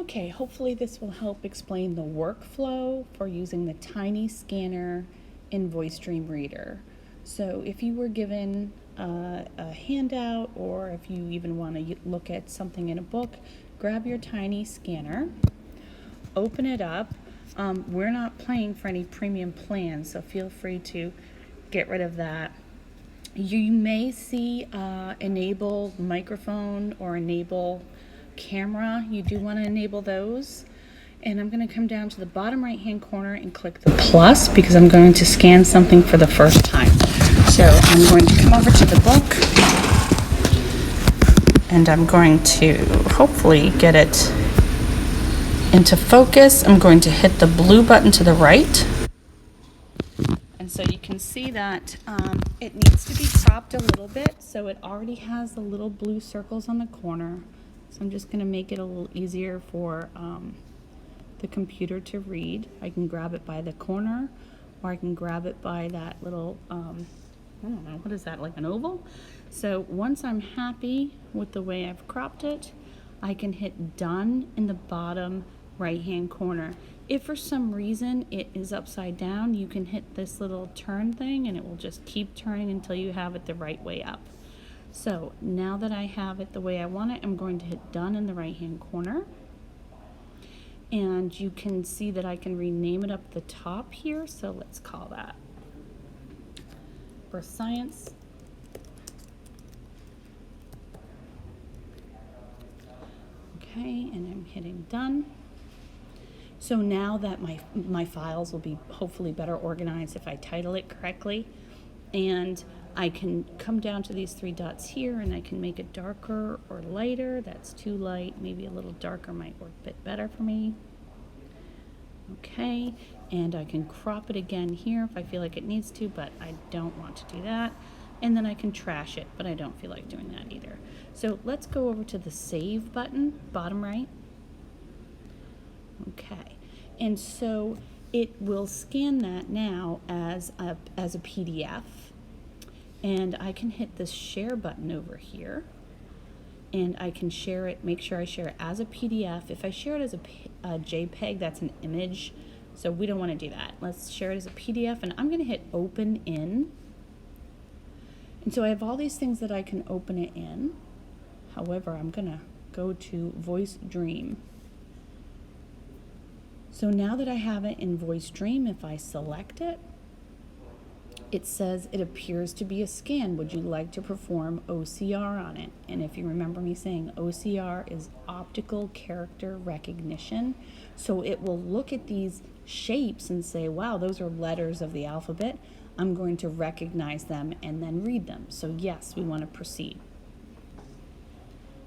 Okay, hopefully this will help explain the workflow for using the tiny scanner in VoiceStream Reader. So if you were given a handout, or if you even want to look at something in a book, grab your tiny scanner, open it up. We're not paying for any premium plans, so feel free to get rid of that. You may see enable microphone or enable camera. You do want to enable those. And I'm going to come down to the bottom right hand corner and click the plus because I'm going to scan something for the first time. So I'm going to come over to the book and I'm going to hopefully get it into focus. I'm going to hit the blue button to the right. And so you can see that it needs to be cropped a little bit, so it already has the little blue circles on the corner. So I'm just going to make it a little easier for the computer to read. I can grab it by the corner, or I can grab it by that little, I don't know, what is that, like an oval? So once I'm happy with the way I've cropped it, I can hit done in the bottom right hand corner. If for some reason it is upside down, you can hit this little turn thing and it will just keep turning until you have it the right way up. So now that I have it the way I want it, I'm going to hit done in the right hand corner. And you can see that I can rename it up the top here. So let's call that Birth Science. Okay, and I'm hitting done. So now that my files will be hopefully better organized if I title it correctly, and I can come down to these three dots here and I can make it darker or lighter. That's too light. Maybe a little darker might work a bit better for me. Okay, and I can crop it again here if I feel like it needs to, but I don't want to do that. And then I can trash it, but I don't feel like doing that either. So let's go over to the save button, bottom right. Okay, and so it will scan that now as a PDF, and I can hit this share button over here, and I can share it, make sure I share it as a PDF. If I share it as a JPEG, that's an image, so we don't want to do that. Let's share it as a PDF, and I'm going to hit open in. And so I have all these things that I can open it in. However, I'm going to go to VoiceStream. So now that I have it in VoiceStream, if I select it, it says it appears to be a scan. Would you like to perform OCR on it? And if you remember me saying OCR is optical character recognition. So it will look at these shapes and say, wow, those are letters of the alphabet. I'm going to recognize them and then read them. So yes, we want to proceed.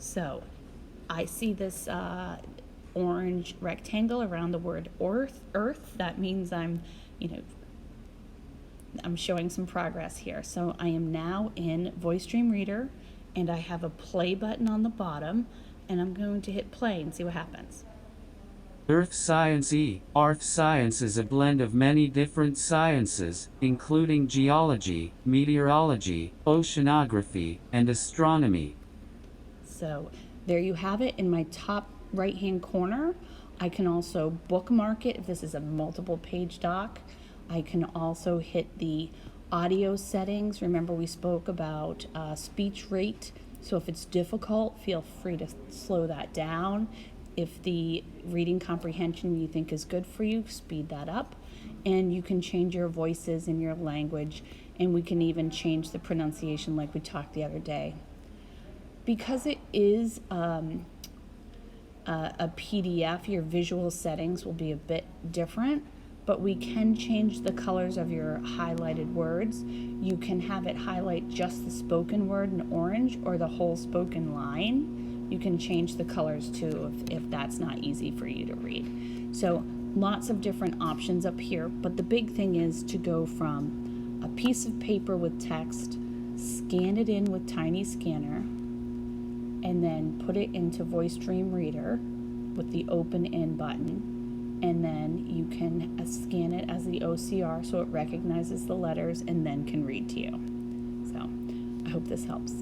So I see this orange rectangle around the word earth. That means I'm showing some progress here. So I am now in VoiceStream Reader and I have a play button on the bottom, and I'm going to hit play and see what happens. Earth Science Earth Science is a blend of many different sciences, including geology, meteorology, oceanography, and astronomy. So there you have it in my top right hand corner. I can also bookmark it if this is a multiple page doc. I can also hit the audio settings. Remember we spoke about speech rate, so if it's difficult, feel free to slow that down. If the reading comprehension you think is good for you, speed that up. And you can change your voices in your language, and we can even change the pronunciation like we talked the other day. Because it is a PDF, your visual settings will be a bit different, but we can change the colors of your highlighted words. You can have it highlight just the spoken word in orange or the whole spoken line. You can change the colors too if that's not easy for you to read. So lots of different options up here, but the big thing is to go from a piece of paper with text, scan it in with Tiny Scanner, and then put it into VoiceStream Reader with the open in button, and then you can scan it as the OCR so it recognizes the letters and then can read to you. So I hope this helps.